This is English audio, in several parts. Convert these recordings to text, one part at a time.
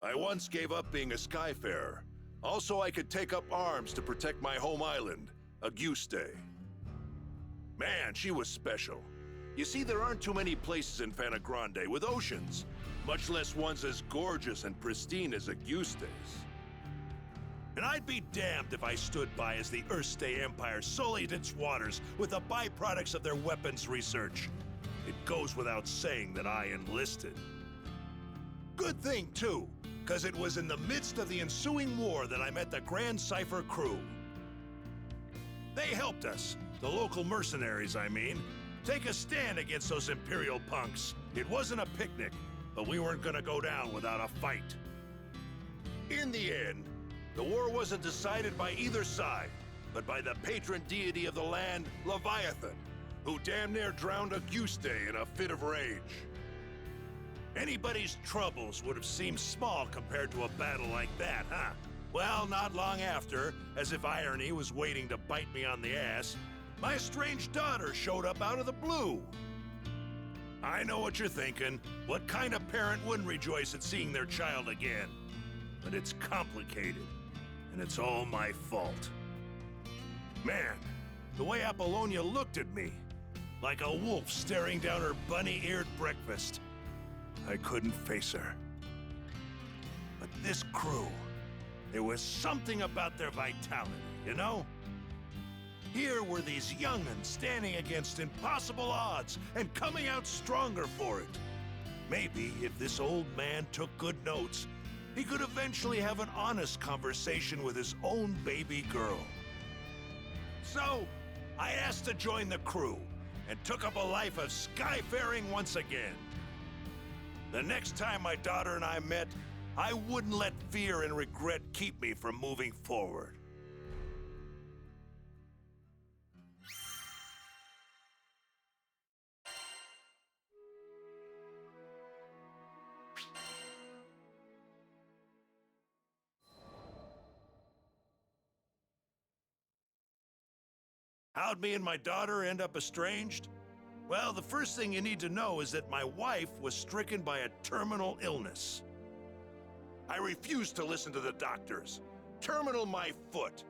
I once gave up being a skyfarer. Also, I could take up arms to protect my home island, Auguste. Man, she was special. You see, there aren't too many places in Fana Grande with oceans, much less ones as gorgeous and pristine as Auguste's. And I'd be damned if I stood by as the Erste Empire sullied its waters with the byproducts of their weapons research. It goes without saying that I enlisted. Good thing, too, because it was in the midst of the ensuing war that I met the Grand Cipher crew. They helped us, the local mercenaries, I mean, take a stand against those Imperial punks. It wasn't a picnic, but we weren't gonna go down without a fight. In the end, the war wasn't decided by either side, but by the patron deity of the land, Leviathan, who damn near drowned Auguste in a fit of rage. Anybody's troubles would have seemed small compared to a battle like that, huh? Well, not long after, as if irony was waiting to bite me on the ass, my estranged daughter showed up out of the blue. I know what you're thinking. What kind of parent wouldn't rejoice at seeing their child again? But it's complicated, and it's all my fault. Man, the way Apollonia looked at me, like a wolf staring down her bunny-eared breakfast. I couldn't face her. But this crew, there was something about their vitality, you know? Here were these young'uns standing against impossible odds and coming out stronger for it. Maybe if this old man took good notes, he could eventually have an honest conversation with his own baby girl. So, I asked to join the crew and took up a life of skyfaring once again. The next time my daughter and I met, I wouldn't let fear and regret keep me from moving forward. How'd me and my daughter end up estranged? Well, the first thing you need to know is that my wife was stricken by a terminal illness. I refused to listen to the doctors. Terminal my foot.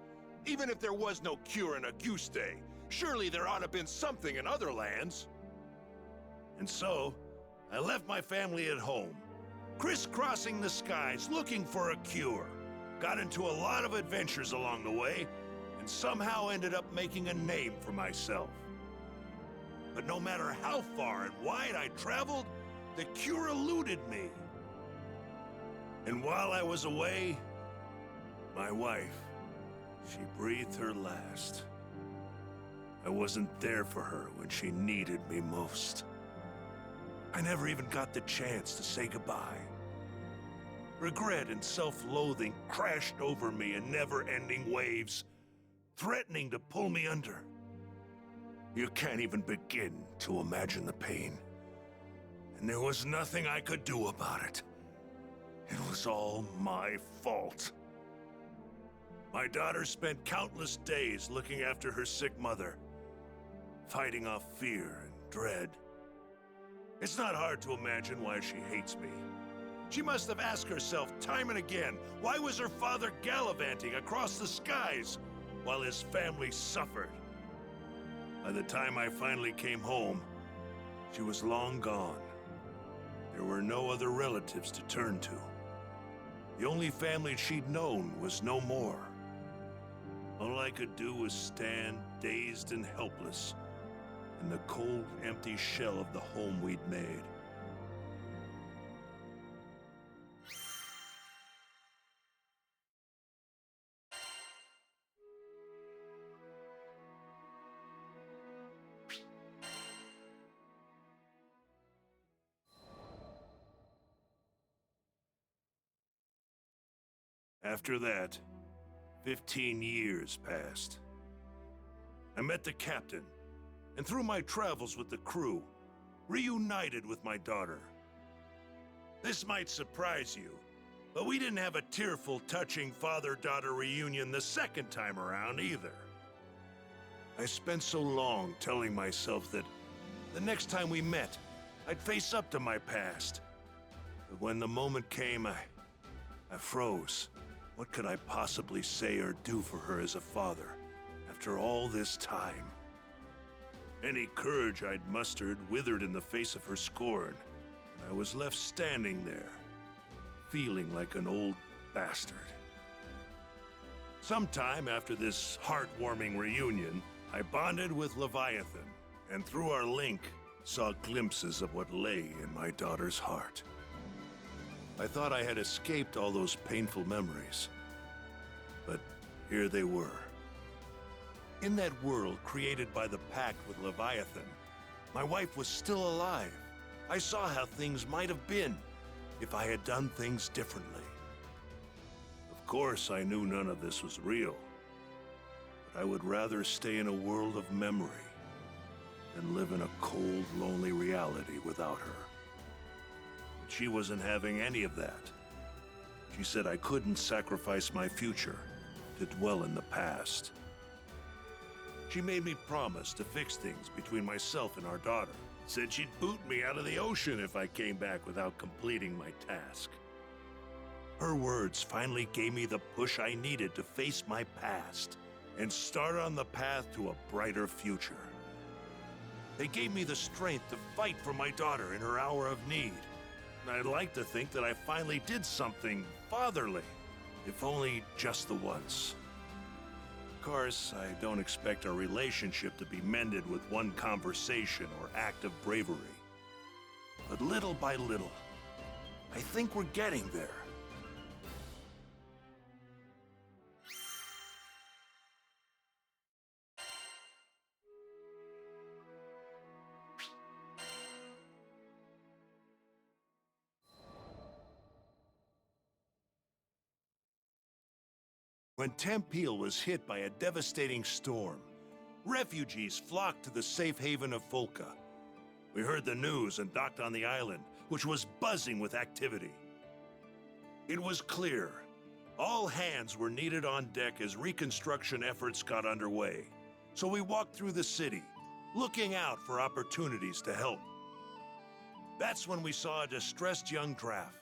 Even if there was no cure in Auguste, surely there ought to have been something in other lands. And so, I left my family at home, crisscrossing the skies looking for a cure. Got into a lot of adventures along the way, and somehow ended up making a name for myself. But no matter how far and wide I traveled, the cure eluded me. And while I was away, my wife, she breathed her last. I wasn't there for her when she needed me most. I never even got the chance to say goodbye. Regret and self-loathing crashed over me in never-ending waves, threatening to pull me under. You can't even begin to imagine the pain. And there was nothing I could do about it. It was all my fault. My daughter spent countless days looking after her sick mother, fighting off fear and dread. It's not hard to imagine why she hates me. She must have asked herself time and again, why was her father gallivanting across the skies while his family suffered? By the time I finally came home, she was long gone. There were no other relatives to turn to. The only family she'd known was no more. All I could do was stand, dazed and helpless, in the cold, empty shell of the home we'd made. After that, 15 years passed. I met the captain, and through my travels with the crew, reunited with my daughter. This might surprise you, but we didn't have a tearful, touching father-daughter reunion the second time around either. I spent so long telling myself that the next time we met, I'd face up to my past. But when the moment came, I froze. What could I possibly say or do for her as a father, after all this time? Any courage I'd mustered withered in the face of her scorn, and I was left standing there, feeling like an old bastard. Sometime after this heartwarming reunion, I bonded with Leviathan, and through our link, saw glimpses of what lay in my daughter's heart. I thought I had escaped all those painful memories, but here they were. In that world created by the pact with Leviathan, my wife was still alive. I saw how things might have been if I had done things differently. Of course, I knew none of this was real, but I would rather stay in a world of memory than live in a cold, lonely reality without her. But she wasn't having any of that. She said I couldn't sacrifice my future to dwell in the past. She made me promise to fix things between myself and our daughter. Said she'd boot me out of the ocean if I came back without completing my task. Her words finally gave me the push I needed to face my past and start on the path to a brighter future. They gave me the strength to fight for my daughter in her hour of need. And I'd like to think that I finally did something fatherly, if only just the once. Of course, I don't expect our relationship to be mended with one conversation or act of bravery. But little by little, I think we're getting there. When Tempeal was hit by a devastating storm, refugees flocked to the safe haven of Folka. We heard the news and docked on the island, which was buzzing with activity. It was clear. All hands were needed on deck as reconstruction efforts got underway. So we walked through the city, looking out for opportunities to help. That's when we saw a distressed young draft.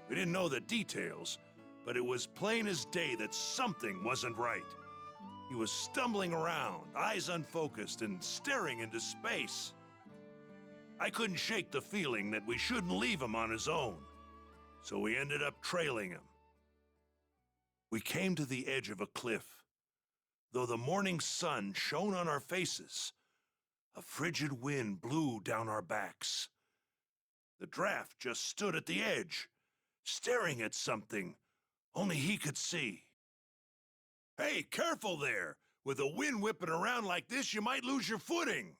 We didn't know the details, but it was plain as day that something wasn't right. He was stumbling around, eyes unfocused, and staring into space. I couldn't shake the feeling that we shouldn't leave him on his own, so we ended up trailing him. We came to the edge of a cliff. Though the morning sun shone on our faces, a frigid wind blew down our backs. The draft just stood at the edge, staring at something only he could see. Hey, careful there! With a wind whipping around like this, you might lose your footing!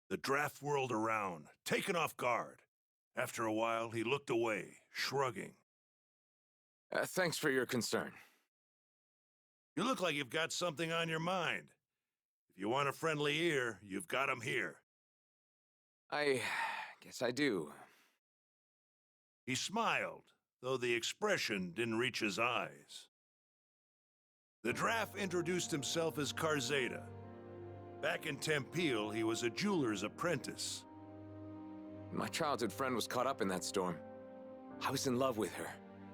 The draft whirled around, taken off guard. After a while, he looked away, shrugging. Thanks for your concern. You look like you've got something on your mind. If you want a friendly ear, you've got him here. I guess I do. He smiled, though the expression didn't reach his eyes. The draft introduced himself as Karzeda. Back in Tempeal, he was a jeweler's apprentice. My childhood friend was caught up in that storm. I was in love with her.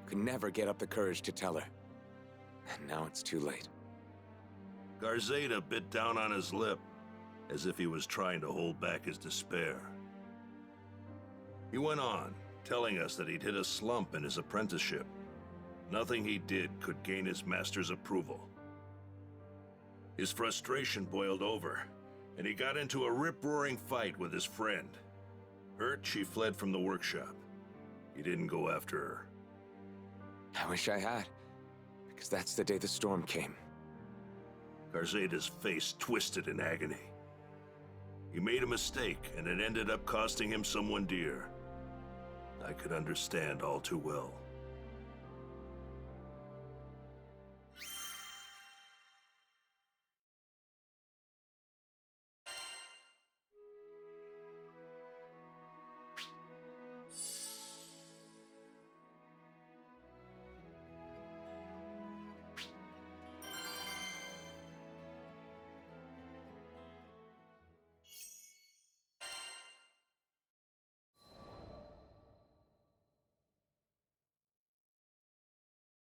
Could never get up the courage to tell her. And now it's too late. Karzeda bit down on his lip, as if he was trying to hold back his despair. He went on, telling us that he'd hit a slump in his apprenticeship. Nothing he did could gain his master's approval. His frustration boiled over, and he got into a rip-roaring fight with his friend. Hurt, she fled from the workshop. He didn't go after her. I wish I had, because that's the day the storm came. Karzeda's face twisted in agony. He made a mistake, and it ended up costing him someone dear. I could understand all too well.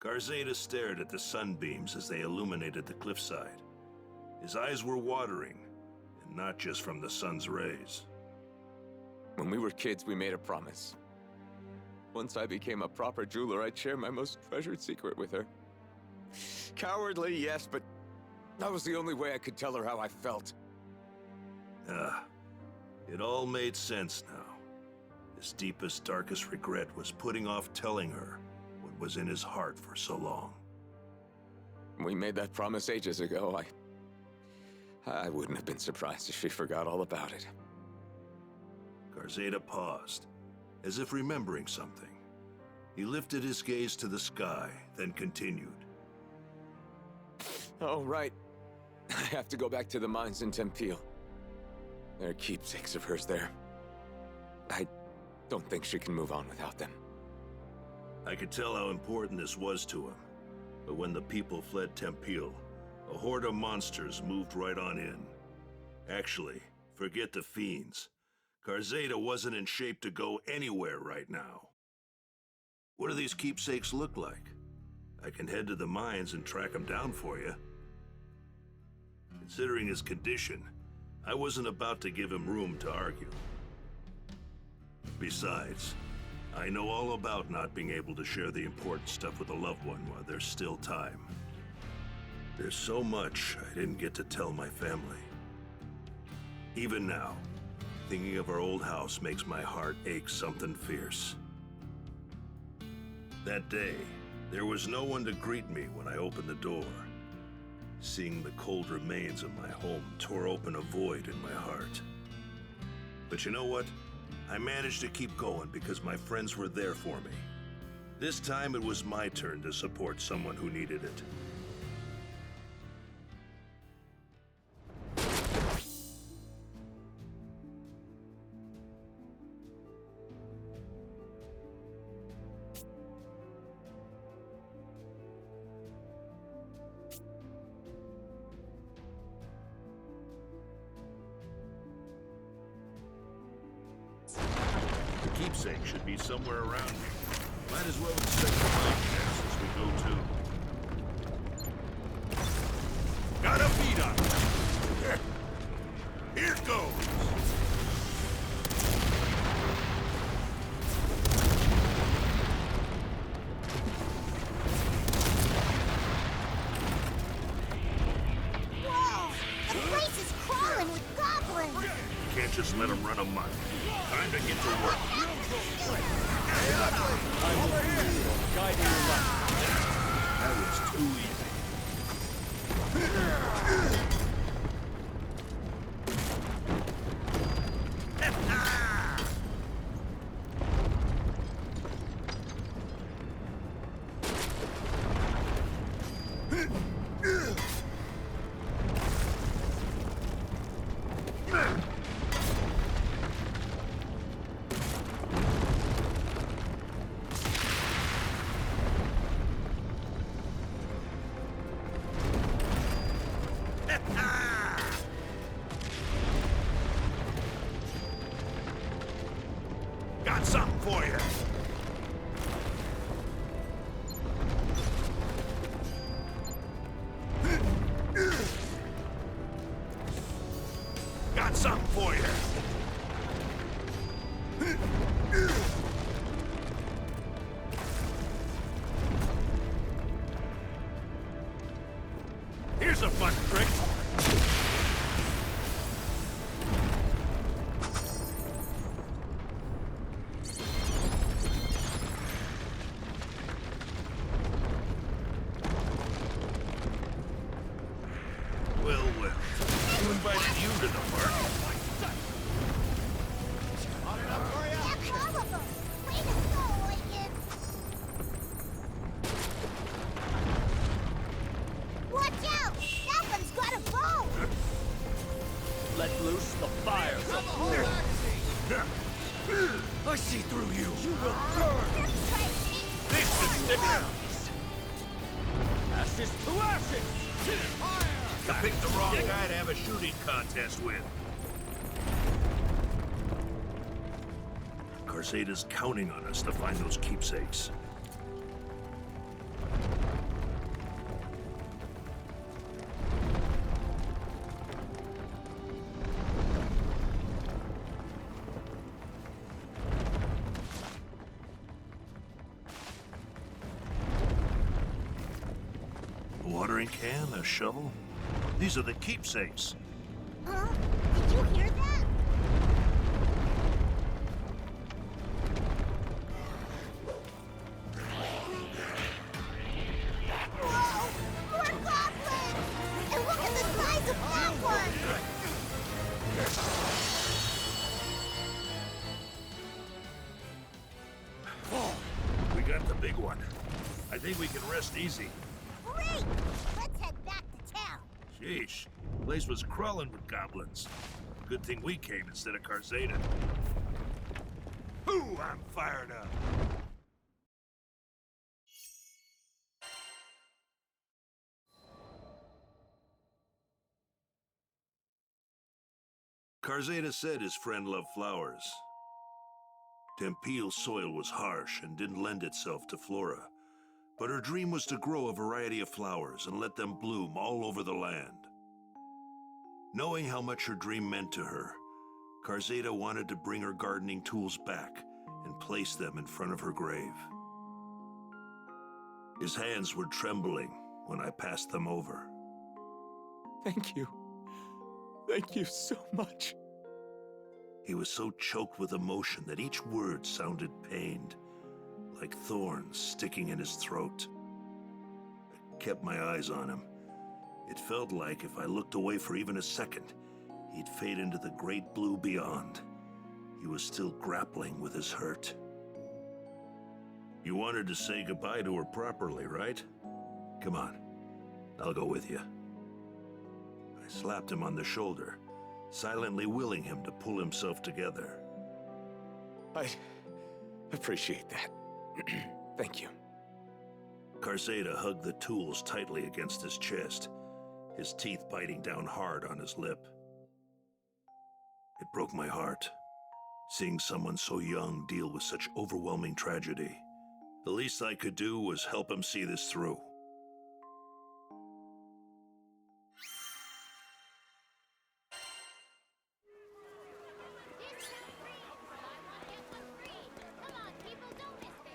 Garzeda stared at the sunbeams as they illuminated the cliffside. His eyes were watering, and not just from the sun's rays. When we were kids, we made a promise. Once I became a proper jeweler, I'd share my most treasured secret with her. Cowardly, yes, but that was the only way I could tell her how I felt. It all made sense now. His deepest, darkest regret was putting off telling her what was in his heart for so long. We made that promise ages ago. I wouldn't have been surprised if she forgot all about it. Garzeda paused, as if remembering something. He lifted his gaze to the sky, then continued. Oh, right. I have to go back to the mines in Tempeal. There are keepsakes of hers there. I don't think she can move on without them. I could tell how important this was to him, but when the people fled Tempeal, a horde of monsters moved right on in. Actually, forget the fiends. Garzeda wasn't in shape to go anywhere right now. What do these keepsakes look like? I can head to the mines and track them down for you. Considering his condition, I wasn't about to give him room to argue. Besides, I know all about not being able to share the important stuff with a loved one while there's still time. There's so much I didn't get to tell my family. Even now, thinking of our old house makes my heart ache something fierce. That day, there was no one to greet me when I opened the door. Seeing the cold remains of my home tore open a void in my heart. But you know what? I managed to keep going because my friends were there for me. This time it was my turn to support someone who needed it. The keepsake should be somewhere around here. Might as well inspect the mine shafts as we go too. Got a beat on it. Here goes. Whoa! The place is crawling with goblins! Can't just let them run amok. Time to get to work. Over here! Guide to your left. That was too easy. Got something for you. Got something for you. Here's a fun trick. Well, well. Who invited you to the party? That's all of them! Way to go, Eugen! Watch out! That one's got a bow! Let loose the fire. I see through you. You will burn. That's crazy! This is stick out. Ashes to ashes. You picked the wrong guy to have a shooting contest with. Garzeda's counting on us to find those keepsakes. watering can, a shovel. These are the keepsakes. Huh? Did you hear that? Whoa! More goblins! And look at the size of that one! We got the big one. I think we can rest easy. Great! Let's head back to town. Sheesh, the place was crawling with goblins. Good thing we came instead of Karzeda. Ooh, I'm fired up. Karzeda said his friend loved flowers. Tempeal's soil was harsh and didn't lend itself to flora, but her dream was to grow a variety of flowers and let them bloom all over the land. Knowing how much her dream meant to her, Karzeda wanted to bring her gardening tools back and place them in front of her grave. His hands were trembling when I passed them over. Thank you. Thank you so much. He was so choked with emotion that each word sounded pained, like thorns sticking in his throat. I kept my eyes on him. It felt like if I looked away for even a second, he'd fade into the great blue beyond. He was still grappling with his hurt. You wanted to say goodbye to her properly, right? Come on, I'll go with you. I slapped him on the shoulder, silently willing him to pull himself together. I appreciate that. Thank you. Karzeda hugged the tools tightly against his chest, his teeth biting down hard on his lip. It broke my heart, seeing someone so young deal with such overwhelming tragedy. The least I could do was help him see this through. Come on, people, don't miss this.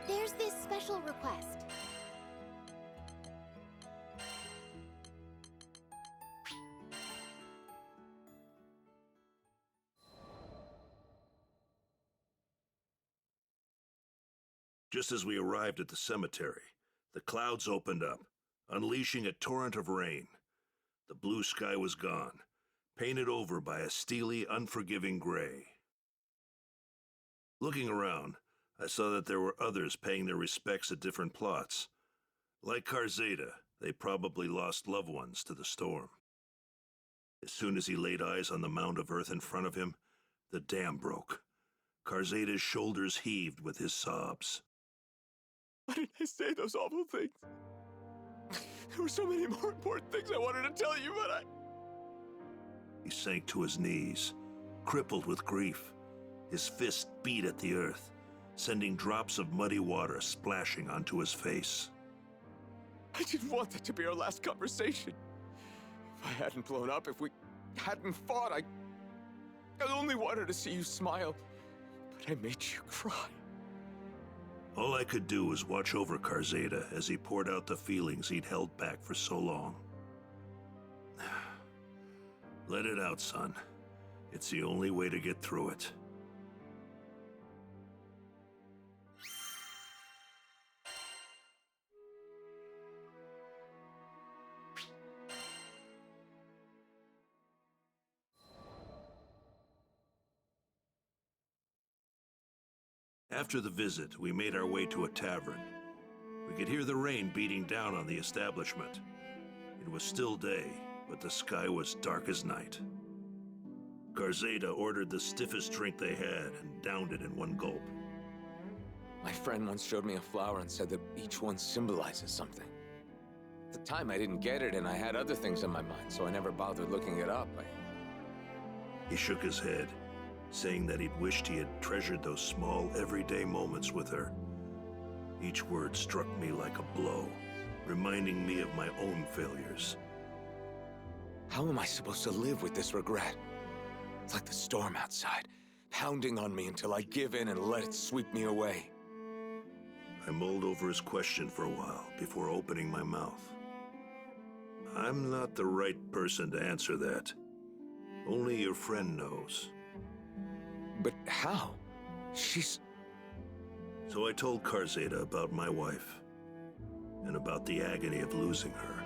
There's this special request. Just as we arrived at the cemetery, the clouds opened up, unleashing a torrent of rain. The blue sky was gone, painted over by a steely, unforgiving gray. Looking around, I saw that there were others paying their respects at different plots. Like Karzeda, they probably lost loved ones to the storm. As soon as he laid eyes on the mound of earth in front of him, the dam broke. Karzeda's shoulders heaved with his sobs. Why did I say those awful things? There were so many more important things I wanted to tell you, but He sank to his knees, crippled with grief. His fist beat at the earth, sending drops of muddy water splashing onto his face. I didn't want that to be our last conversation. If I hadn't blown up, if we hadn't fought, I only wanted to see you smile, but I made you cry. All I could do was watch over Karzeda as he poured out the feelings he'd held back for so long. Let it out, son. It's the only way to get through it. After the visit, we made our way to a tavern. We could hear the rain beating down on the establishment. It was still day, but the sky was dark as night. Karzeda ordered the stiffest drink they had and downed it in one gulp. My friend once showed me a flower and said that each one symbolizes something. At the time, I didn't get it, and I had other things on my mind, so I never bothered looking it up. He shook his head, saying that he'd wished he had treasured those small, everyday moments with her. Each word struck me like a blow, reminding me of my own failures. How am I supposed to live with this regret? It's like the storm outside, pounding on me until I give in and let it sweep me away. I mulled over his question for a while before opening my mouth. I'm not the right person to answer that. Only your friend knows. But how? She's... So I told Karzeda about my wife, and about the agony of losing her.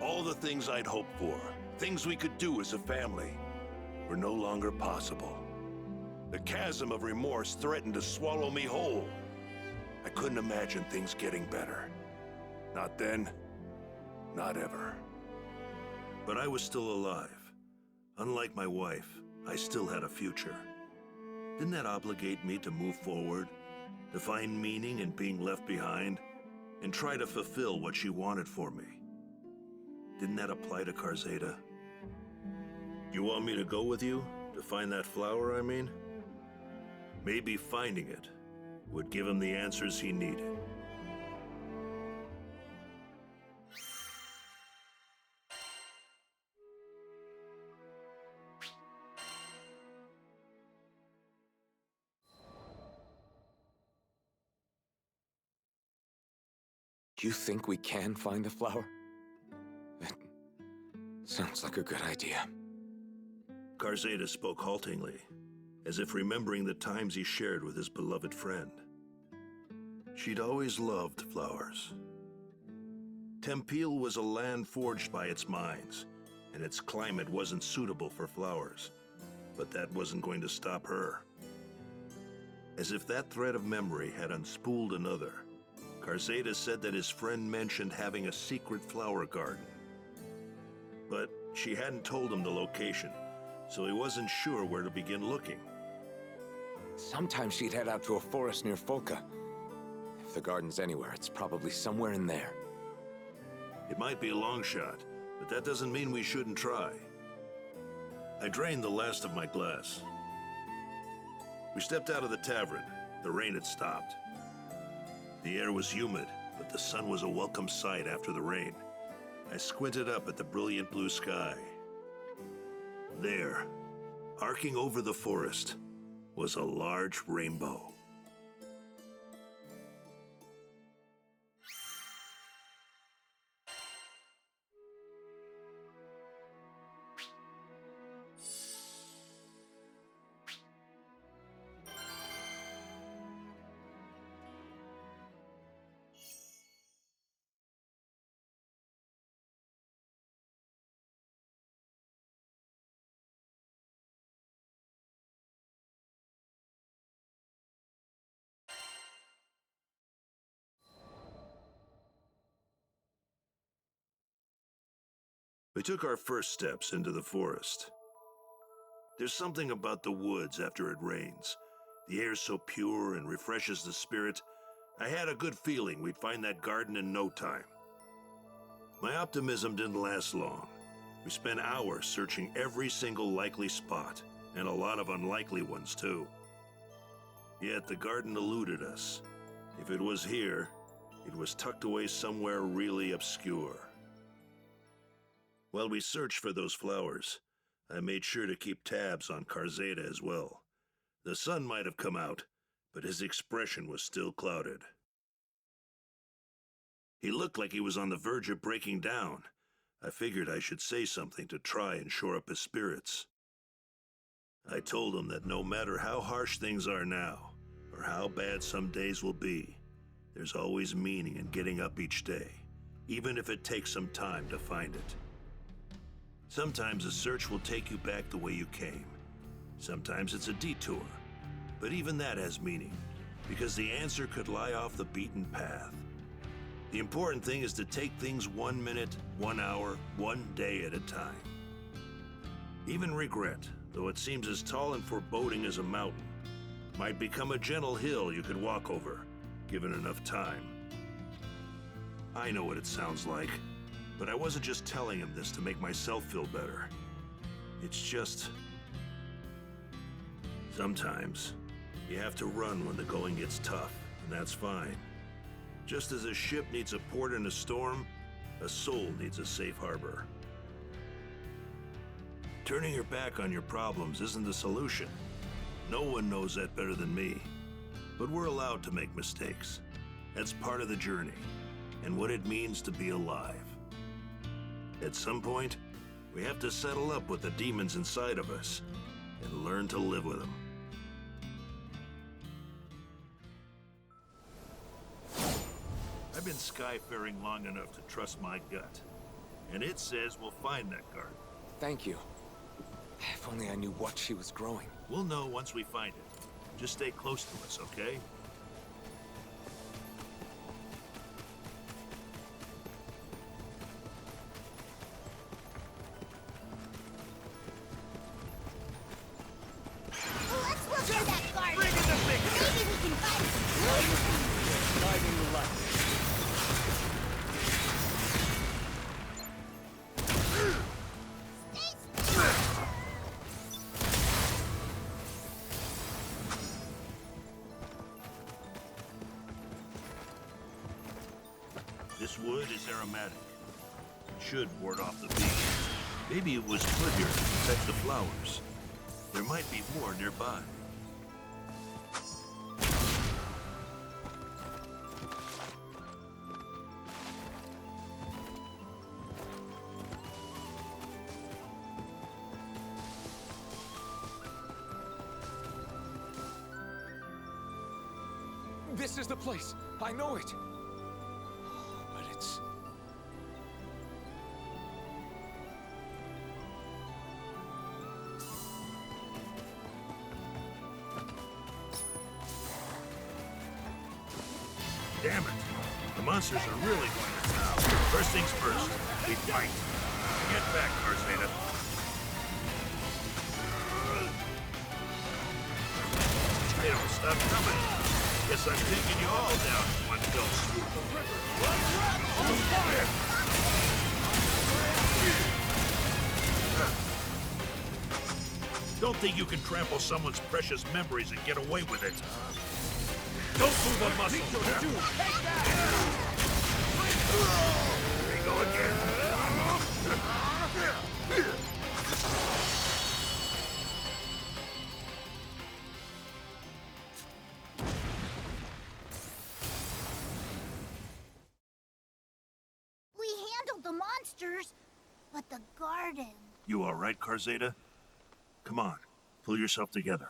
All the things I'd hoped for, things we could do as a family, were no longer possible. The chasm of remorse threatened to swallow me whole. I couldn't imagine things getting better. Not then, not ever. But I was still alive. Unlike my wife, I still had a future. Didn't that obligate me to move forward, to find meaning in being left behind, and try to fulfill what she wanted for me? Didn't that apply to Karzeda? You want me to go with you, to find that flower, I mean? Maybe finding it would give him the answers he needed. Do you think we can find the flower? That sounds like a good idea. Karzeda spoke haltingly, as if remembering the times he shared with his beloved friend. She'd always loved flowers. Tempil was a land forged by its mines, and its climate wasn't suitable for flowers. But that wasn't going to stop her. As if that thread of memory had unspooled another, Karzeda said that his friend mentioned having a secret flower garden. But she hadn't told him the location, so he wasn't sure where to begin looking. Sometimes she'd head out to a forest near Folka. If the garden's anywhere, it's probably somewhere in there. It might be a long shot, but that doesn't mean we shouldn't try. I drained the last of my glass. We stepped out of the tavern. The rain had stopped. The air was humid, but the sun was a welcome sight after the rain. I squinted up at the brilliant blue sky. There, arcing over the forest, was a large rainbow. We took our first steps into the forest. There's something about the woods after it rains. The air's so pure and refreshes the spirit. I had a good feeling we'd find that garden in no time. My optimism didn't last long. We spent hours searching every single likely spot, and a lot of unlikely ones too. Yet the garden eluded us. If it was here, it was tucked away somewhere really obscure. While we searched for those flowers, I made sure to keep tabs on Karzeda as well. The sun might have come out, but his expression was still clouded. He looked like he was on the verge of breaking down. I figured I should say something to try and shore up his spirits. I told him that no matter how harsh things are now, or how bad some days will be, there's always meaning in getting up each day, even if it takes some time to find it. Sometimes a search will take you back the way you came. Sometimes it's a detour, but even that has meaning, because the answer could lie off the beaten path. The important thing is to take things 1 minute, 1 hour, 1 day at a time. Even regret, though it seems as tall and foreboding as a mountain, might become a gentle hill you could walk over, given enough time. I know what it sounds like, but I wasn't just telling him this to make myself feel better. It's just... sometimes, you have to run when the going gets tough, and that's fine. Just as a ship needs a port in a storm, a soul needs a safe harbor. Turning your back on your problems isn't the solution. No one knows that better than me. But we're allowed to make mistakes. That's part of the journey, and what it means to be alive. At some point, we have to settle up with the demons inside of us and learn to live with them. I've been skyfaring long enough to trust my gut, and it says we'll find that garden. Thank you. If only I knew what she was growing. We'll know once we find it. Just stay close to us, okay? Let's look at that garden. Bring in the big Maybe we can find some. Guiding the light. This wood is aromatic. It should ward off the bees. Maybe it was put here to protect the flowers. There might be more nearby. This is the place. I know it. But it's... Damn it. The monsters are really going to town. First things first, we fight. Get back, Karzeda. They don't stop coming. Guess I'm taking you all down in one go. Don't think you can trample someone's precious memories and get away with it. Don't move a muscle. Here we go again. We handled the monsters, but the garden... You all right, Karzeda? Come on, pull yourself together.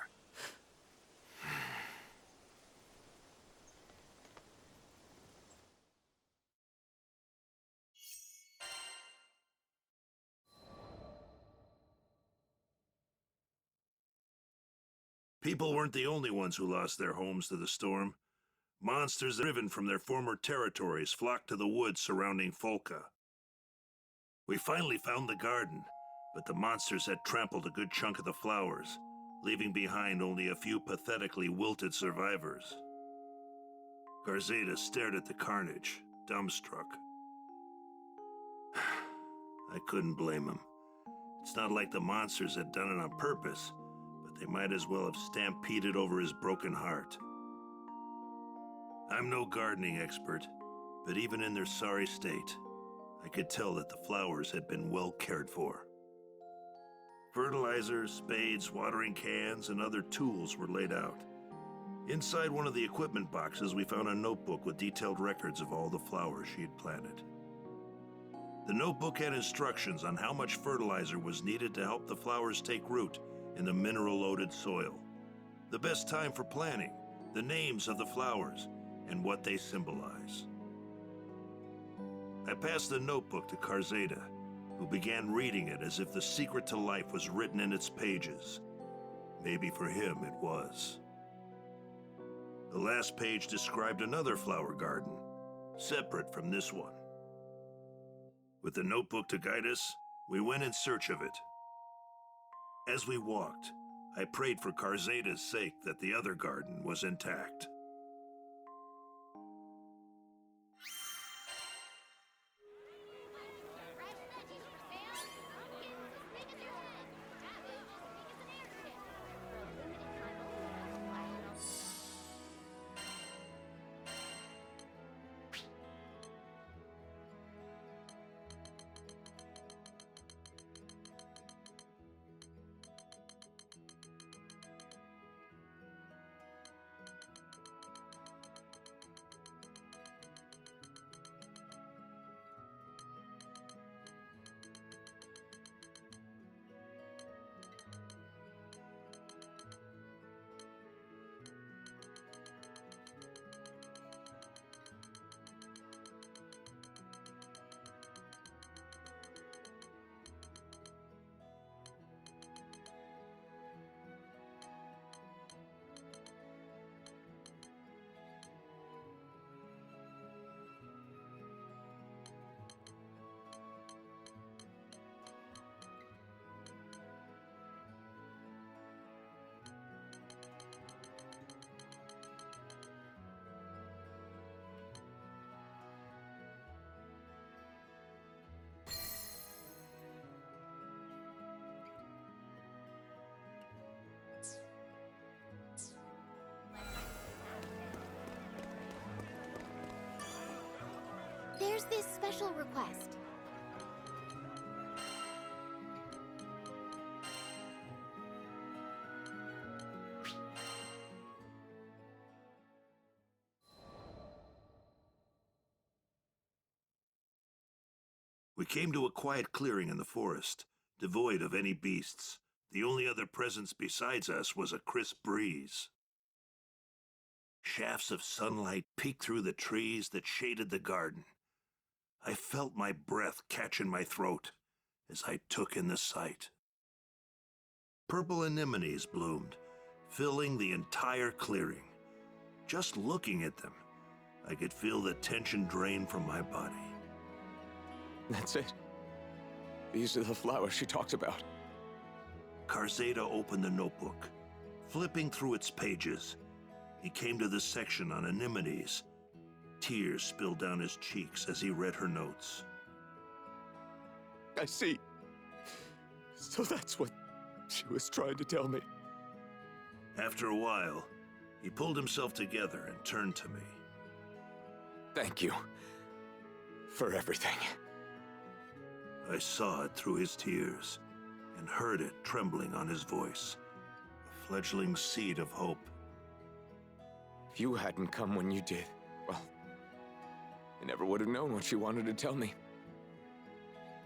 People weren't the only ones who lost their homes to the storm. Monsters driven from their former territories flocked to the woods surrounding Folka. We finally found the garden, but the monsters had trampled a good chunk of the flowers, leaving behind only a few pathetically wilted survivors. Garzeda stared at the carnage, dumbstruck. I couldn't blame him. It's not like the monsters had done it on purpose, but they might as well have stampeded over his broken heart. I'm no gardening expert, but even in their sorry state, I could tell that the flowers had been well cared for. Fertilizer, spades, watering cans, and other tools were laid out. Inside one of the equipment boxes, we found a notebook with detailed records of all the flowers she had planted. The notebook had instructions on how much fertilizer was needed to help the flowers take root in the mineral-loaded soil, the best time for planting, the names of the flowers, and what they symbolize. I passed the notebook to Garzeda, who began reading it as if the secret to life was written in its pages. Maybe for him it was. The last page described another flower garden, separate from this one. With the notebook to guide us, we went in search of it. As we walked, I prayed for Garzeda's sake that the other garden was intact. There's this special request. We came to a quiet clearing in the forest, devoid of any beasts. The only other presence besides us was a crisp breeze. Shafts of sunlight peeked through the trees that shaded the garden. I felt my breath catch in my throat as I took in the sight. Purple anemones bloomed, filling the entire clearing. Just looking at them, I could feel the tension drain from my body. That's it. These are the flowers she talks about. Garzeda opened the notebook. Flipping through its pages, he came to the section on anemones. Tears spilled down his cheeks as he read her notes. I see. So that's what she was trying to tell me. After a while, he pulled himself together and turned to me. Thank you for everything. I saw it through his tears and heard it trembling on his voice, a fledgling seed of hope. If you hadn't come when you did, well, I never would have known what she wanted to tell me.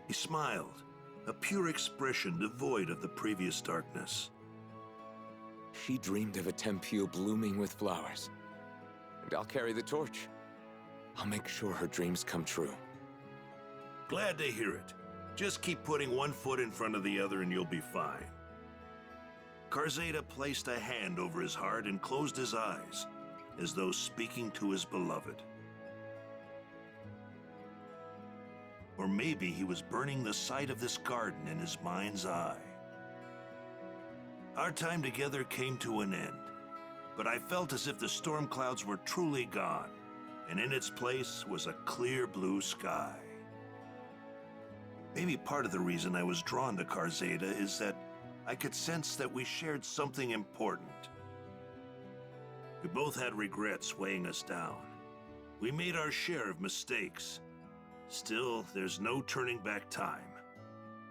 He smiled, a pure expression devoid of the previous darkness. She dreamed of a Tempule blooming with flowers. And I'll carry the torch. I'll make sure her dreams come true. Glad to hear it. Just keep putting one foot in front of the other and you'll be fine. Garzeda placed a hand over his heart and closed his eyes, as though speaking to his beloved. Or maybe he was burning the sight of this garden in his mind's eye. Our time together came to an end, but I felt as if the storm clouds were truly gone, and in its place was a clear blue sky. Maybe part of the reason I was drawn to Karzada is that I could sense that we shared something important. We both had regrets weighing us down. We made our share of mistakes. Still, there's no turning back time.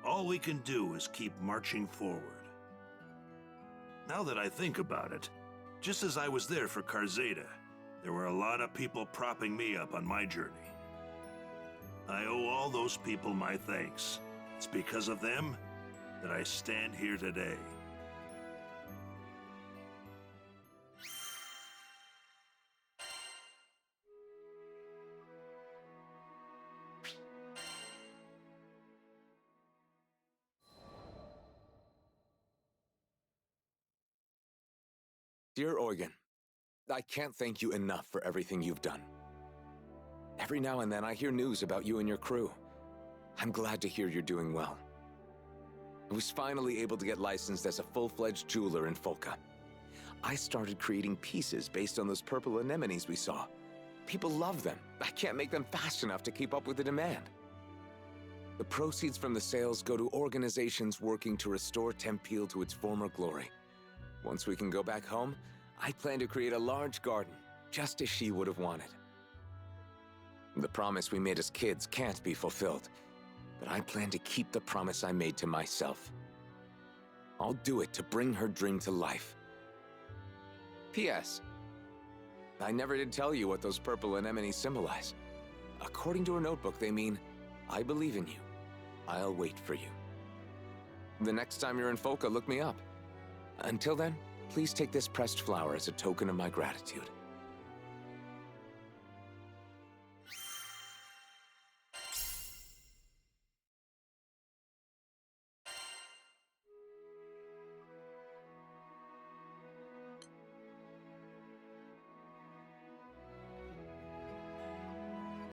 All we can do is keep marching forward. Now that I think about it, just as I was there for Karzada, there were a lot of people propping me up on my journey. I owe all those people my thanks. It's because of them that I stand here today. Dear Eugen, I can't thank you enough for everything you've done. Every now and then I hear news about you and your crew. I'm glad to hear you're doing well. I was finally able to get licensed as a full-fledged jeweler in Folka. I started creating pieces based on those purple anemones we saw. People love them. I can't make them fast enough to keep up with the demand. The proceeds from the sales go to organizations working to restore Tempil to its former glory. Once we can go back home, I plan to create a large garden, just as she would have wanted. The promise we made as kids can't be fulfilled, but I plan to keep the promise I made to myself. I'll do it to bring her dream to life. P.S. I never did tell you what those purple anemones symbolize. According to her notebook, they mean, I believe in you. I'll wait for you. The next time you're in Folka, look me up. Until then, please take this pressed flower as a token of my gratitude.